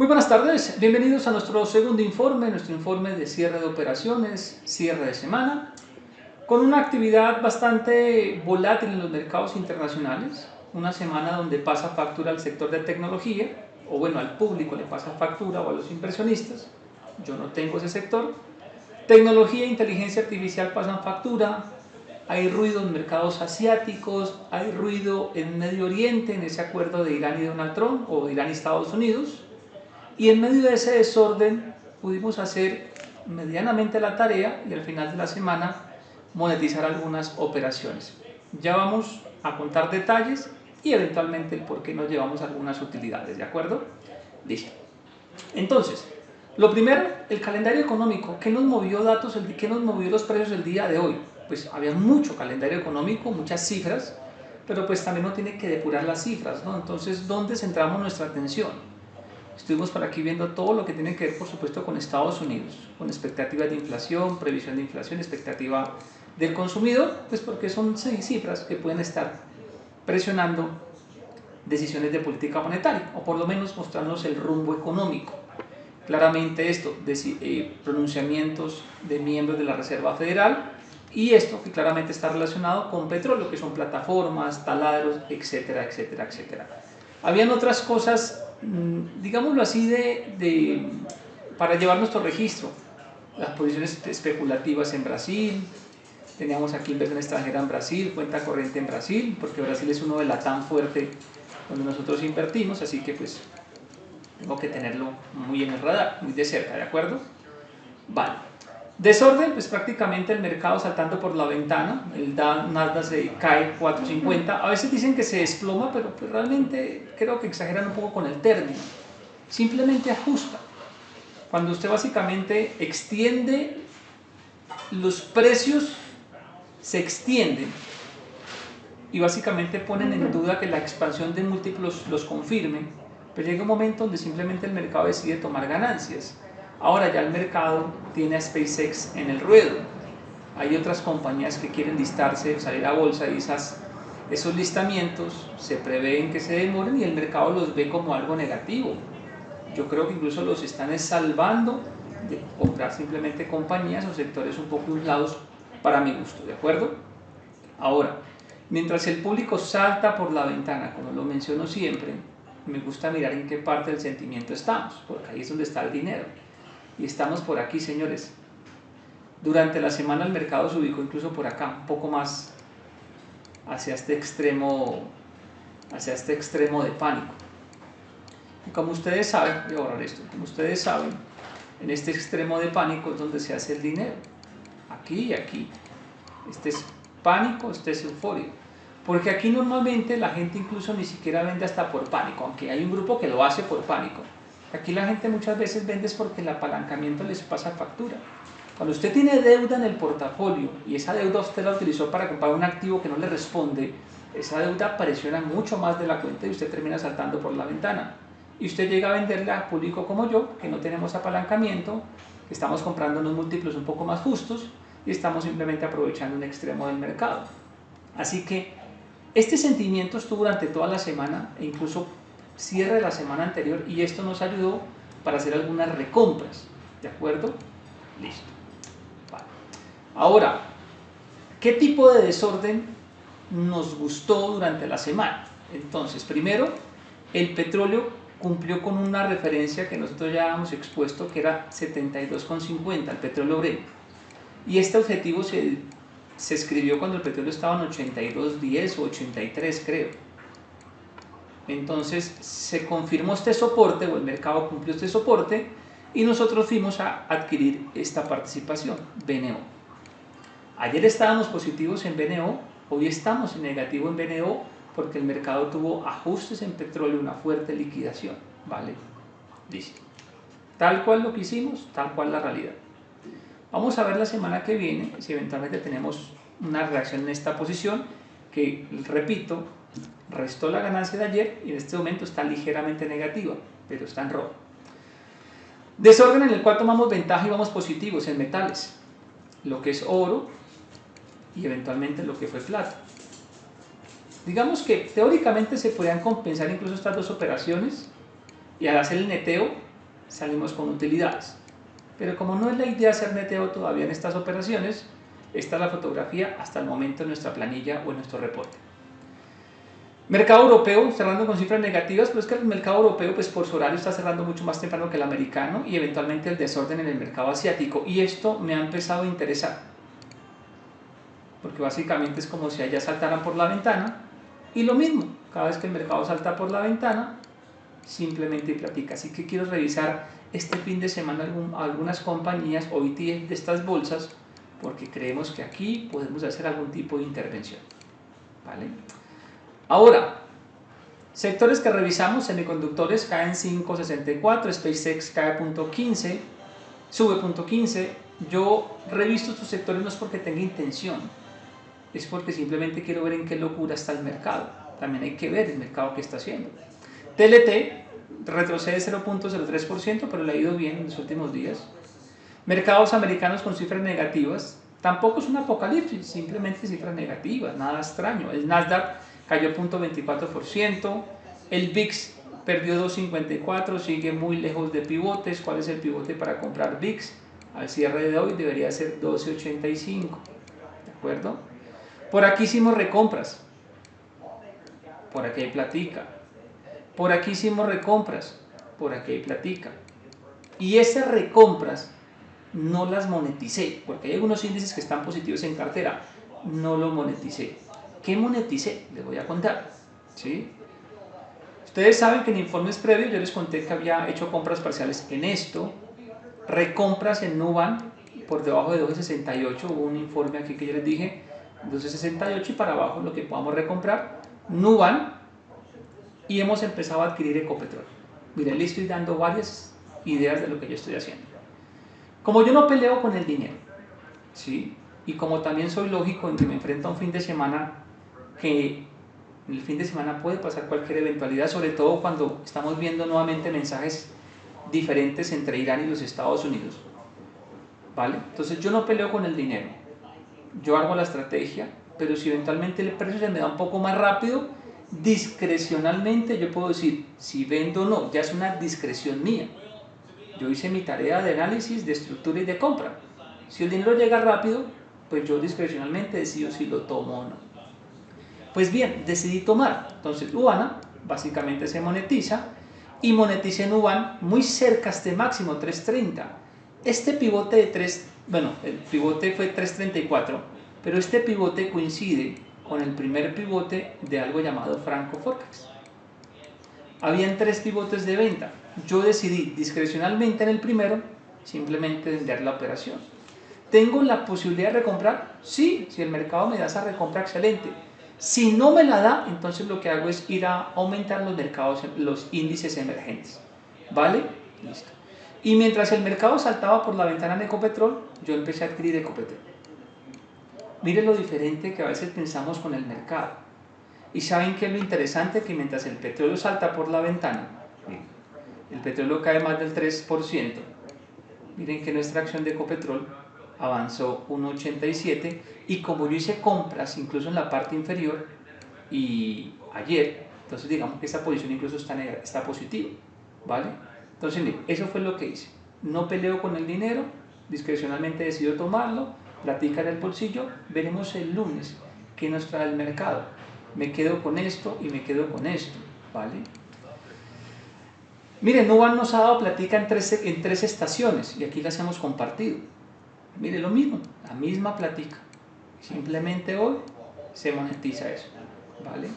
buenas tardes, bienvenidos a nuestro segundo informe, nuestro informe de cierre de operaciones, cierre de semana, con una actividad bastante volátil en los mercados internacionales, una semana donde pasa factura al sector de tecnología, o bueno, al público le pasa factura o a los inversionistas, yo no tengo ese sector. Tecnología e inteligencia artificial pasan factura, hay ruido en mercados asiáticos, hay ruido en Medio Oriente, en ese acuerdo de Irán y Donald Trump, o de Irán y Estados Unidos, y en medio de ese desorden pudimos hacer medianamente la tarea y al final de la semana monetizar algunas operaciones. Ya vamos a contar detalles y eventualmente el por qué nos llevamos algunas utilidades, ¿de acuerdo? Listo. Entonces, lo primero, el calendario económico. ¿Qué nos movió qué nos movió los precios el día de hoy? Pues había mucho calendario económico, muchas cifras, pero pues también uno tiene que depurar las cifras, ¿no? Entonces, ¿dónde centramos nuestra atención? Estuvimos por aquí viendo todo lo que tiene que ver, por supuesto, con Estados Unidos, con expectativas de inflación, previsión de inflación, expectativa del consumidor, pues porque son cifras que pueden estar presionando decisiones de política monetaria, o por lo menos mostrarnos el rumbo económico. Claramente esto, pronunciamientos de miembros de la Reserva Federal, y esto que claramente está relacionado con petróleo, que son plataformas, taladros, etcétera, etcétera, etcétera. Habían otras cosas, digámoslo así, para llevar nuestro registro. Las posiciones especulativas en Brasil, teníamos aquí inversión extranjera en Brasil, cuenta corriente en Brasil, porque Brasil es uno de la tan fuerte donde nosotros invertimos, así que pues tengo que tenerlo muy en el radar, muy de cerca, ¿de acuerdo? Vale. Desorden, pues prácticamente el mercado saltando por la ventana, el Nasdaq se cae 450, a veces dicen que se desploma, pero pues realmente creo que exageran un poco con el término, simplemente ajusta. Cuando usted básicamente extiende, los precios se extienden y básicamente ponen en duda que la expansión de múltiplos los confirme, pero llega un momento donde simplemente el mercado decide tomar ganancias. Ahora ya el mercado tiene a SpaceX en el ruedo. Hay otras compañías que quieren listarse, salir a bolsa, y esos listamientos se prevén que se demoren y el mercado los ve como algo negativo. Yo creo que incluso los están salvando de comprar simplemente compañías o sectores un poco inflados para mi gusto, ¿de acuerdo? Ahora, mientras el público salta por la ventana, como lo menciono siempre, me gusta mirar en qué parte del sentimiento estamos, porque ahí es donde está el dinero. Y estamos por aquí, señores. Durante la semana el mercado se ubicó incluso por acá, un poco más hacia este extremo de pánico. Y como ustedes saben, voy a borrar esto, como ustedes saben, en este extremo de pánico es donde se hace el dinero. Aquí y aquí. Este es pánico, este es euforia. Porque aquí normalmente la gente incluso ni siquiera vende hasta por pánico, aunque hay un grupo que lo hace por pánico. Aquí la gente muchas veces vende es porque el apalancamiento les pasa factura. Cuando usted tiene deuda en el portafolio y esa deuda usted la utilizó para comprar un activo que no le responde, esa deuda presiona mucho más de la cuenta y usted termina saltando por la ventana. Y usted llega a venderle a público como yo, que no tenemos apalancamiento, que estamos comprando unos múltiplos un poco más justos y estamos simplemente aprovechando un extremo del mercado. Así que este sentimiento estuvo durante toda la semana e incluso cierre de la semana anterior, y esto nos ayudó para hacer algunas recompras, ¿de acuerdo? Listo. Vale. Ahora, ¿qué tipo de desorden nos gustó durante la semana? Entonces, primero, el petróleo cumplió con una referencia que nosotros ya habíamos expuesto, que era 72,50, el petróleo Brent, y este objetivo se escribió cuando el petróleo estaba en 82.10 o 83, creo. Entonces se confirmó este soporte, o el mercado cumplió este soporte, y nosotros fuimos a adquirir esta participación, BNO. Ayer estábamos positivos en BNO, hoy estamos en negativo en BNO porque el mercado tuvo ajustes en petróleo, una fuerte liquidación, ¿vale? Listo. Tal cual lo que hicimos, tal cual la realidad. Vamos a ver la semana que viene si eventualmente tenemos una reacción en esta posición que, repito, restó la ganancia de ayer y en este momento está ligeramente negativa, pero está en rojo. Desorden en el cual tomamos ventaja y vamos positivos en metales, lo que es oro y eventualmente lo que fue plata. Digamos que teóricamente se podrían compensar incluso estas dos operaciones y al hacer el neteo salimos con utilidades. Pero como no es la idea hacer neteo todavía en estas operaciones, esta es la fotografía hasta el momento en nuestra planilla o en nuestro reporte. Mercado europeo cerrando con cifras negativas, pero es que el mercado europeo pues por su horario está cerrando mucho más temprano que el americano y eventualmente el desorden en el mercado asiático, y esto me ha empezado a interesar porque básicamente es como si allá saltaran por la ventana, y lo mismo, cada vez que el mercado salta por la ventana simplemente platica. Así que quiero revisar este fin de semana algunas compañías o ETF de estas bolsas, porque creemos que aquí podemos hacer algún tipo de intervención, ¿vale? Ahora, sectores que revisamos: semiconductores caen 5.64, SpaceX cae 0.15, sube 0.15. Yo reviso estos sectores no es porque tenga intención, es porque simplemente quiero ver en qué locura está el mercado. También hay que ver el mercado que está haciendo. TLT retrocede 0.03%, pero le ha ido bien en los últimos días. Mercados americanos con cifras negativas, tampoco es un apocalipsis, simplemente cifras negativas, nada extraño. El Nasdaq cayó 0.24%, el VIX perdió 2.54, sigue muy lejos de pivotes. ¿Cuál es el pivote para comprar VIX? Al cierre de hoy debería ser 12.85, ¿de acuerdo? Por aquí hicimos recompras, por aquí hay platica, por aquí hicimos recompras, por aquí hay platica, y esas recompras no las moneticé, porque hay algunos índices que están positivos en cartera, no lo moneticé. ¿Qué moneticé? Les voy a contar, ¿sí? Ustedes saben que en informes previos yo les conté que había hecho compras parciales en esto, recompras en Nuban por debajo de 12.68, hubo un informe aquí que yo les dije 12.68 y para abajo lo que podamos recomprar, Nuban, y hemos empezado a adquirir Ecopetrol. Miren, le estoy dando varias ideas de lo que yo estoy haciendo. Como yo no peleo con el dinero, ¿sí? Y como también soy lógico en que me enfrento a un fin de semana que en el fin de semana puede pasar cualquier eventualidad, sobre todo cuando estamos viendo nuevamente mensajes diferentes entre Irán y los Estados Unidos, ¿vale? Entonces yo no peleo con el dinero, yo hago la estrategia, pero si eventualmente el precio se me da un poco más rápido, discrecionalmente yo puedo decir si vendo o no, ya es una discreción mía. Yo hice mi tarea de análisis, de estructura y de compra. Si el dinero llega rápido, pues yo discrecionalmente decido si lo tomo o no. Pues bien, decidí tomar. Entonces Ubana básicamente se monetiza, y moneticé en Uban muy cerca a este máximo, 3.30. Este pivote de 3, bueno, el pivote fue 3.34, pero este pivote coincide con el primer pivote de algo llamado Franco Forex. Habían 3 pivotes de venta. Yo decidí discrecionalmente en el primero simplemente vender la operación. ¿Tengo la posibilidad de recomprar? Sí, si el mercado me da esa recompra, excelente. Si no me la da, entonces lo que hago es ir a aumentar los mercados, los índices emergentes, ¿vale? Listo. Y mientras el mercado saltaba por la ventana de Ecopetrol, yo empecé a adquirir Ecopetrol. Miren lo diferente que a veces pensamos con el mercado. Y saben que es lo interesante, que mientras el petróleo salta por la ventana, el petróleo cae más del 3%, miren que nuestra acción de Ecopetrol avanzó 1.87, y como yo hice compras incluso en la parte inferior y ayer, entonces digamos que esta posición incluso está positiva, ¿vale? Entonces miren, eso fue lo que hice. No peleo con el dinero, discrecionalmente decido tomarlo, platica en el bolsillo. Veremos el lunes qué nos trae el mercado. Me quedo con esto y me quedo con esto, ¿vale? Miren, Nuban nos ha dado platica en tres estaciones, y aquí las hemos compartido. Mire, lo mismo, la misma platica, simplemente hoy se monetiza eso, ¿vale?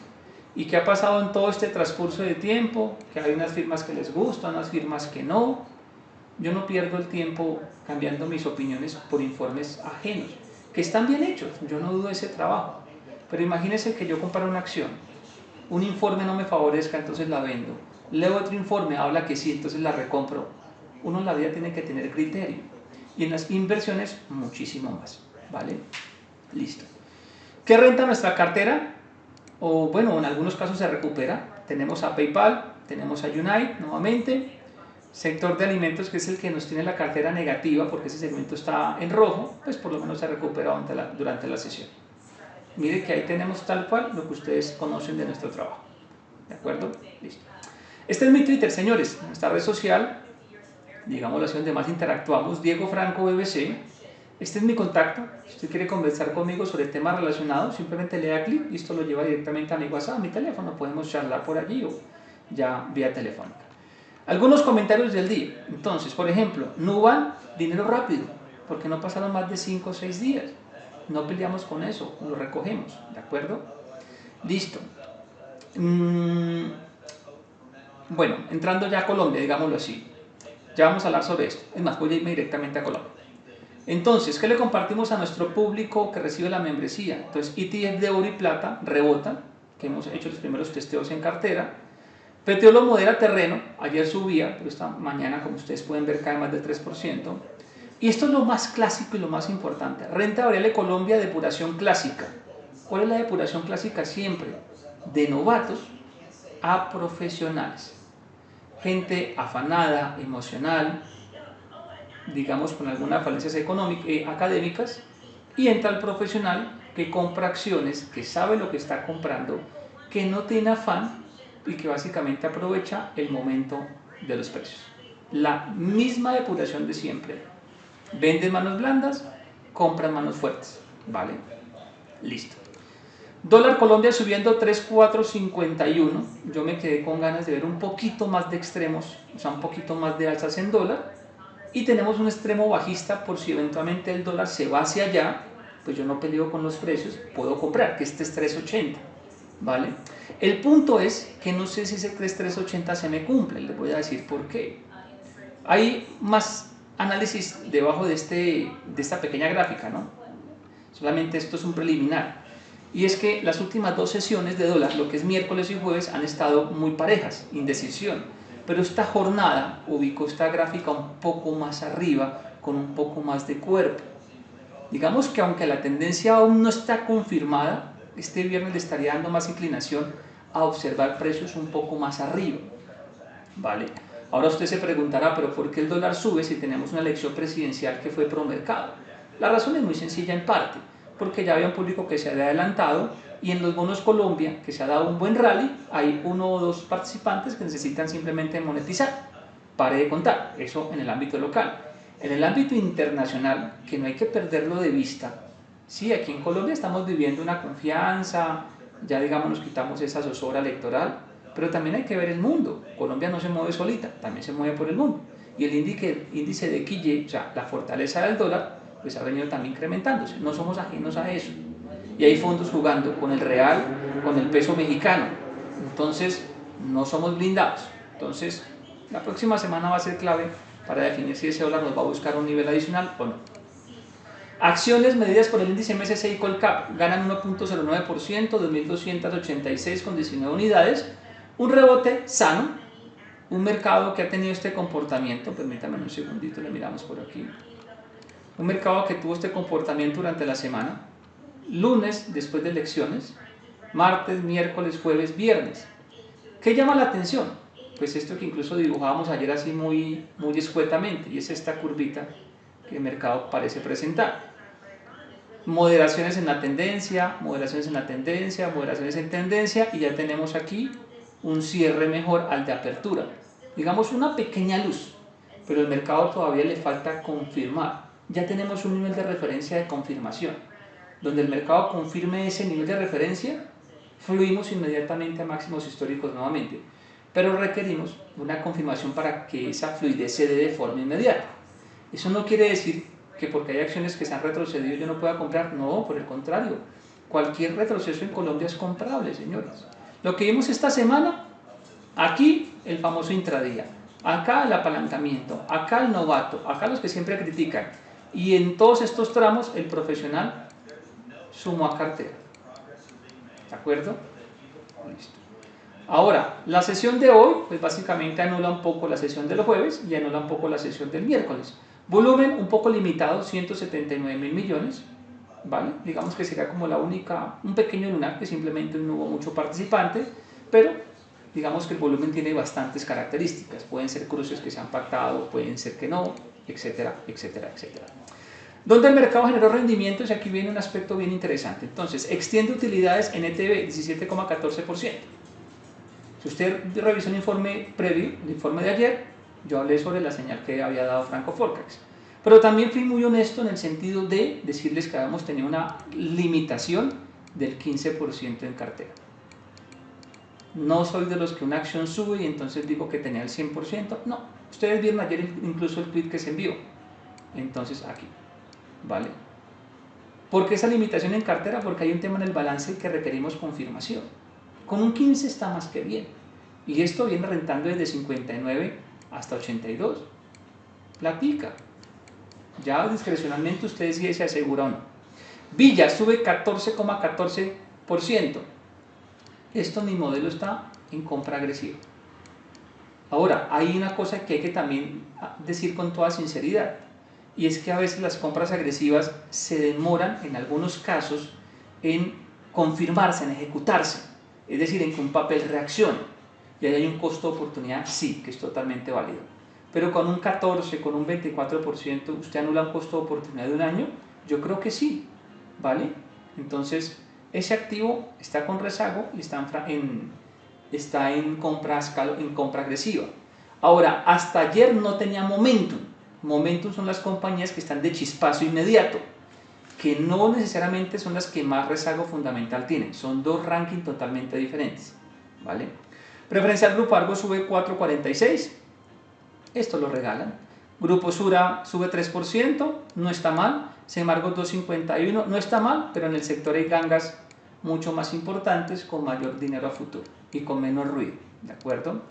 ¿Y qué ha pasado en todo este transcurso de tiempo? Que hay unas firmas que les gustan, unas firmas que no. Yo no pierdo el tiempo cambiando mis opiniones por informes ajenos, que están bien hechos, yo no dudo de ese trabajo. Pero imagínense que yo compro una acción, un informe no me favorezca, entonces la vendo. Leo otro informe, habla que sí, entonces la recompro. Uno en la vida tiene que tener criterio. Y en las inversiones, muchísimo más, ¿vale? Listo. ¿Qué renta nuestra cartera? O bueno, en algunos casos se recupera. Tenemos a PayPal, tenemos a Unite nuevamente. Sector de alimentos, que es el que nos tiene la cartera negativa, porque ese segmento está en rojo, pues por lo menos se recupera durante la sesión. Mire que ahí tenemos tal cual lo que ustedes conocen de nuestro trabajo. ¿De acuerdo? Listo. Este es mi Twitter, señores, nuestra red social. digámoslo así, donde más interactuamos, Diego Franco BBC. Este es mi contacto. Si usted quiere conversar conmigo sobre temas relacionados, simplemente le da clic y esto lo lleva directamente a mi WhatsApp, a mi teléfono. Podemos charlar por allí o ya vía telefónica. Algunos comentarios del día. Entonces, por ejemplo, Nuban, dinero rápido, porque no pasaron más de 5 o 6 días. No peleamos con eso, lo recogemos, ¿de acuerdo? Listo. Bueno, entrando ya a Colombia, digámoslo así. Ya vamos a hablar sobre esto. Es más, voy a irme directamente a Colombia. Entonces, ¿qué le compartimos a nuestro público que recibe la membresía? Entonces, ETF de oro y plata rebota, que hemos hecho los primeros testeos en cartera. Petróleo modera terreno, ayer subía, pero esta mañana, como ustedes pueden ver, cae más del 3%. Y esto es lo más clásico y lo más importante. Renta variable Colombia, depuración clásica. ¿Cuál es la depuración clásica? Siempre de novatos a profesionales. Gente afanada, emocional, digamos con algunas falencias académicas, y entra el profesional que compra acciones, que sabe lo que está comprando, que no tiene afán y que básicamente aprovecha el momento de los precios. La misma depuración de siempre. Venden manos blandas, compran manos fuertes. ¿Vale? Listo. Dólar Colombia subiendo 3.451. Yo me quedé con ganas de ver un poquito más de extremos, o sea, un poquito más de alzas en dólar. Y tenemos un extremo bajista por si eventualmente el dólar se va hacia allá, pues yo no peleo con los precios, puedo comprar, que este es 3.80, ¿vale? El punto es que no sé si ese 3.80 se me cumple, les voy a decir por qué. Hay más análisis debajo de esta pequeña gráfica, ¿no? Solamente esto es un preliminar. Y es que las últimas 2 sesiones de dólar, lo que es miércoles y jueves, han estado muy parejas, indecisión. Pero esta jornada ubicó esta gráfica un poco más arriba, con un poco más de cuerpo. Digamos que aunque la tendencia aún no está confirmada, este viernes le estaría dando más inclinación a observar precios un poco más arriba. ¿Vale? Ahora usted se preguntará, ¿pero por qué el dólar sube si tenemos una elección presidencial que fue pro mercado? La razón es muy sencilla en parte, porque ya había un público que se había adelantado y en los bonos Colombia, que se ha dado un buen rally, hay 1 o 2 participantes que necesitan simplemente monetizar. Pare de contar, eso en el ámbito local. En el ámbito internacional, que no hay que perderlo de vista, sí, aquí en Colombia estamos viviendo una confianza, ya digamos nos quitamos esa zozobra electoral, pero también hay que ver el mundo. Colombia no se mueve solita, también se mueve por el mundo. Y el índice de Quille, o sea, la fortaleza del dólar, pues ha venido también incrementándose. No somos ajenos a eso. Y hay fondos jugando con el real, con el peso mexicano. Entonces, no somos blindados. Entonces, la próxima semana va a ser clave para definir si ese dólar nos va a buscar un nivel adicional o no. Acciones medidas por el índice MSCI Colcap ganan 1.09%, 2.286,19 unidades. Un rebote sano, un mercado que ha tenido este comportamiento. Permítame un segundito, le miramos por aquí. Un mercado que tuvo este comportamiento durante la semana. Lunes después de elecciones, martes, miércoles, jueves, viernes. ¿Qué llama la atención? Pues esto que incluso dibujábamos ayer así muy escuetamente, y es esta curvita que el mercado parece presentar. Moderaciones en la tendencia, moderaciones en la tendencia, moderaciones en tendencia, y ya tenemos aquí un cierre mejor al de apertura. Digamos una pequeña luz, pero el mercado todavía le falta confirmar. Ya tenemos un nivel de referencia de confirmación. Donde el mercado confirme ese nivel de referencia, fluimos inmediatamente a máximos históricos nuevamente. Pero requerimos una confirmación para que esa fluidez se dé de forma inmediata. Eso no quiere decir que porque hay acciones que se han retrocedido yo no pueda comprar. No, por el contrario. Cualquier retroceso en Colombia es comprable, señores. Lo que vimos esta semana, aquí el famoso intradía, acá el apalancamiento, acá el novato, acá los que siempre critican. Y en todos estos tramos el profesional sumo a cartera. ¿De acuerdo? Listo. Ahora, la sesión de hoy, pues básicamente anula un poco la sesión del jueves y anula un poco la sesión del miércoles. Volumen un poco limitado, 179.000 millones, ¿vale? Digamos que sería como la única, un pequeño lunar que simplemente no hubo mucho participante, pero digamos que el volumen tiene bastantes características. Pueden ser cruces que se han pactado, pueden ser que no, etcétera, etcétera, etcétera. Donde el mercado generó rendimientos, y aquí viene un aspecto bien interesante. Entonces, extiende utilidades en ETB 17,14%. Si usted revisó el informe previo, el informe de ayer, Yo hablé sobre la señal que había dado Franco Forecax. Pero también fui muy honesto en el sentido de decirles que habíamos tenido una limitación del 15% en cartera. No soy de los que una acción sube y entonces digo que tenía el 100%. No, ustedes vieron ayer incluso el tweet que se envió. Entonces aquí, ¿vale? ¿Por qué esa limitación en cartera? Porque hay un tema en el balance que requerimos confirmación. Con un 15 está más que bien. Y esto viene rentando desde 59 hasta 82. Platica. Ya discrecionalmente usted decide si se asegura o no. Villa sube 14,14%. Esto mi modelo está en compra agresiva. Ahora, hay una cosa que hay que también decir con toda sinceridad, y es que a veces las compras agresivas se demoran en algunos casos en confirmarse, en ejecutarse, es decir, en que un papel reaccione, y ahí hay un costo de oportunidad, sí, que es totalmente válido, pero con un 14, con un 24%, ¿usted anula un costo de oportunidad de un año? Yo creo que sí, ¿vale? Entonces, ese activo está con rezago y está en compra agresiva. Ahora, hasta ayer no tenía momentum. Momentum son las compañías que están de chispazo inmediato, que no necesariamente son las que más rezago fundamental tienen. Son dos rankings totalmente diferentes, ¿vale? Preferencial Grupo Argo sube 4,46. Esto lo regalan. Grupo Sura sube 3%, no está mal. Semargo 2,51, no está mal, pero en el sector hay gangas mucho más importantes con mayor dinero a futuro y con menos ruido, ¿de acuerdo?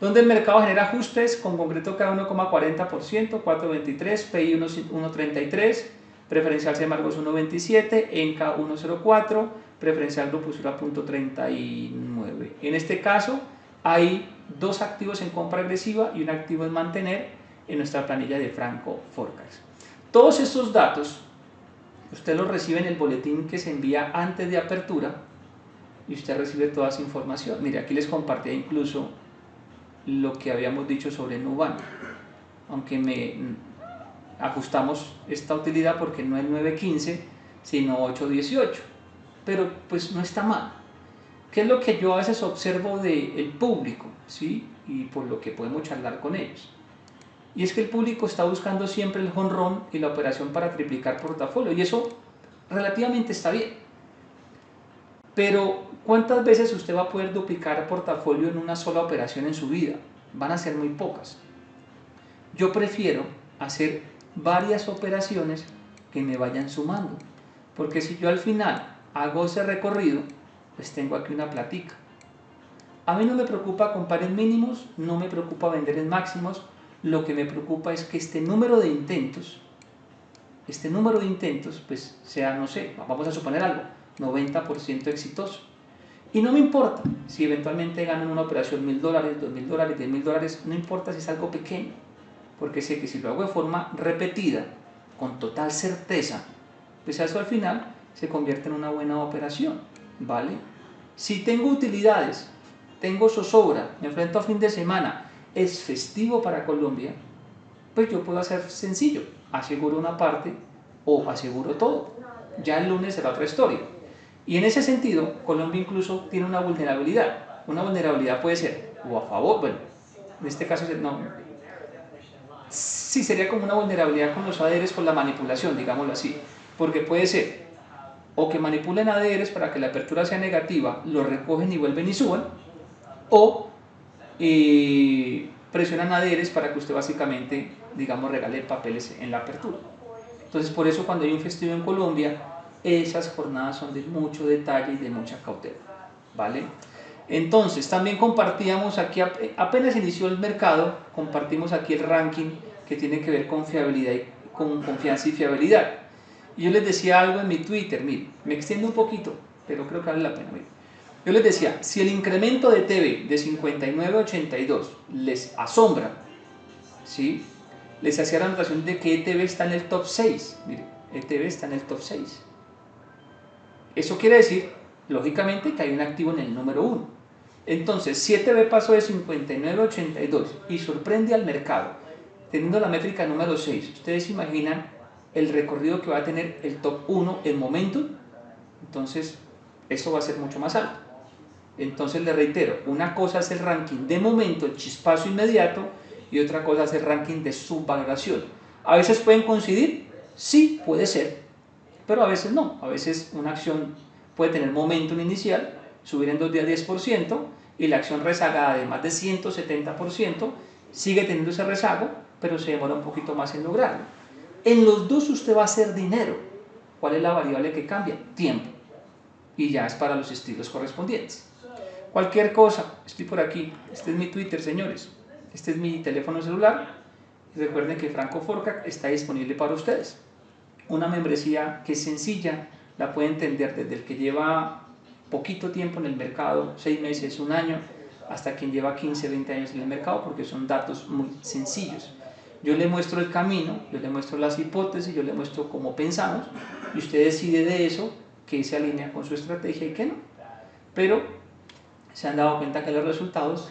Donde el mercado genera ajustes, con concreto cada 1,40%, 4,23, PI 1,33, preferencial Semargo 1,27, ENCA 1,04, preferencial Grupo Sura 0,39. En este caso hay dos activos en compra agresiva y un activo en mantener en nuestra planilla de Franco Forecax. Todos estos datos usted los recibe en el boletín que se envía antes de apertura y usted recibe toda esa información. Mire, aquí les compartí incluso lo que habíamos dicho sobre Nubank, aunque ajustamos esta utilidad porque no es 9.15 sino 8.18, pero pues no está mal. ¿Qué es lo que yo a veces observo del público? ¿Sí? Y por lo que podemos charlar con ellos. Y es que el público está buscando siempre el home run y la operación para triplicar portafolio, y eso relativamente está bien. Pero ¿cuántas veces usted va a poder duplicar portafolio en una sola operación en su vida? Van a ser muy pocas. Yo prefiero hacer varias operaciones que me vayan sumando, porque si yo al final hago ese recorrido, pues tengo aquí una platica. A mí no me preocupa comprar en mínimos, no me preocupa vender en máximos. Lo que me preocupa es que este número de intentos, pues sea, no sé, vamos a suponer algo, 90% exitoso. Y no me importa si eventualmente gano en una operación $1.000, $2.000, $10.000, no importa si es algo pequeño, porque sé que si lo hago de forma repetida, con total certeza, pues eso al final se convierte en una buena operación, ¿vale? Si tengo utilidades, tengo zozobra, me enfrento a fin de semana, es festivo para Colombia, pues yo puedo hacer sencillo, aseguro una parte o aseguro todo. Ya el lunes será otra historia. Y en ese sentido, Colombia incluso tiene una vulnerabilidad. Una vulnerabilidad puede ser o a favor, bueno, en este caso no, sí sería como una vulnerabilidad con los ADRs con la manipulación, digámoslo así, porque puede ser o que manipulen ADRs para que la apertura sea negativa, lo recogen y vuelven y suban, o presionan ADRs para que usted básicamente, digamos, regale papeles en la apertura. Entonces, por eso cuando hay un festivo en Colombia, esas jornadas son de mucho detalle y de mucha cautela, ¿vale? Entonces, también compartíamos aquí, apenas inició el mercado, compartimos aquí el ranking que tiene que ver con fiabilidad y con confianza y fiabilidad. Y yo les decía algo en mi Twitter, miren, me extiendo un poquito, pero creo que vale la pena, miren. Yo les decía, si el incremento de TV de 59 a 82 les asombra, ¿sí? Les hacía la anotación de que ETV está en el top 6. Mire, ETV está en el top 6. Eso quiere decir, lógicamente, que hay un activo en el número 1. Entonces, si ETV pasó de 59 a 82 y sorprende al mercado, teniendo la métrica número 6, ¿ustedes imaginan el recorrido que va a tener el top 1 en momento? Entonces, eso va a ser mucho más alto. Entonces le reitero, una cosa es el ranking de momento, el chispazo inmediato, y otra cosa es el ranking de subvaloración. ¿A veces pueden coincidir? Sí, puede ser, pero a veces no. A veces una acción puede tener momentum inicial, subir en 2 días 10%, y la acción rezagada de más de 170% sigue teniendo ese rezago, pero se demora un poquito más en lograrlo. En los dos usted va a hacer dinero. ¿Cuál es la variable que cambia? Tiempo. Y ya es para los estilos correspondientes. Cualquier cosa, estoy por aquí. Este es mi Twitter, señores. Este es mi teléfono celular. Y recuerden que Franco Forcac está disponible para ustedes. Una membresía que es sencilla, la puede entender desde el que lleva poquito tiempo en el mercado, 6 meses, 1 año, hasta quien lleva 15, 20 años en el mercado, porque son datos muy sencillos. Yo le muestro el camino, yo le muestro las hipótesis, yo le muestro cómo pensamos, y usted decide de eso qué se alinea con su estrategia y qué no. Pero se han dado cuenta que los resultados,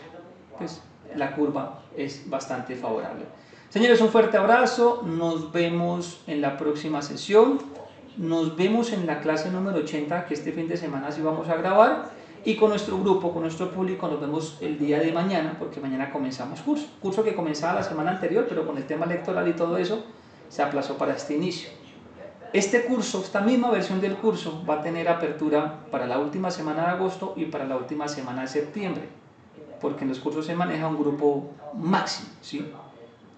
pues la curva es bastante favorable. Señores, un fuerte abrazo, nos vemos en la próxima sesión, nos vemos en la clase número 80 que este fin de semana sí vamos a grabar, y con nuestro grupo, con nuestro público nos vemos el día de mañana, porque mañana comenzamos curso que comenzaba la semana anterior, pero con el tema electoral y todo eso se aplazó para este inicio. Este curso, esta misma versión del curso va a tener apertura para la última semana de agosto y para la última semana de septiembre, porque en los cursos se maneja un grupo máximo, ¿sí?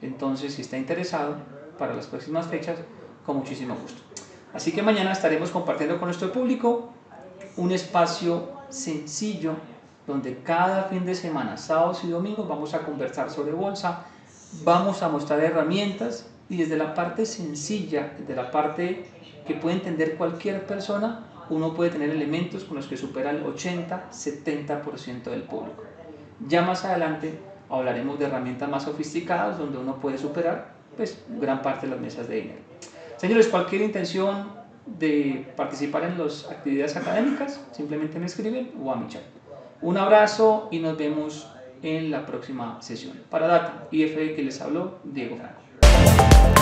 Entonces, si está interesado para las próximas fechas, con muchísimo gusto. Así que mañana estaremos compartiendo con nuestro público un espacio sencillo donde cada fin de semana, sábados y domingos, vamos a conversar sobre bolsa, vamos a mostrar herramientas y desde la parte sencilla, desde la parte que puede entender cualquier persona, uno puede tener elementos con los que supera el 80-70% del público. Ya más adelante hablaremos de herramientas más sofisticadas donde uno puede superar pues, gran parte de las mesas de dinero. Señores, cualquier intención de participar en las actividades académicas, simplemente me escriben o a mi chat. Un abrazo y nos vemos en la próxima sesión. Para Data IF que les habló, Diego Franco.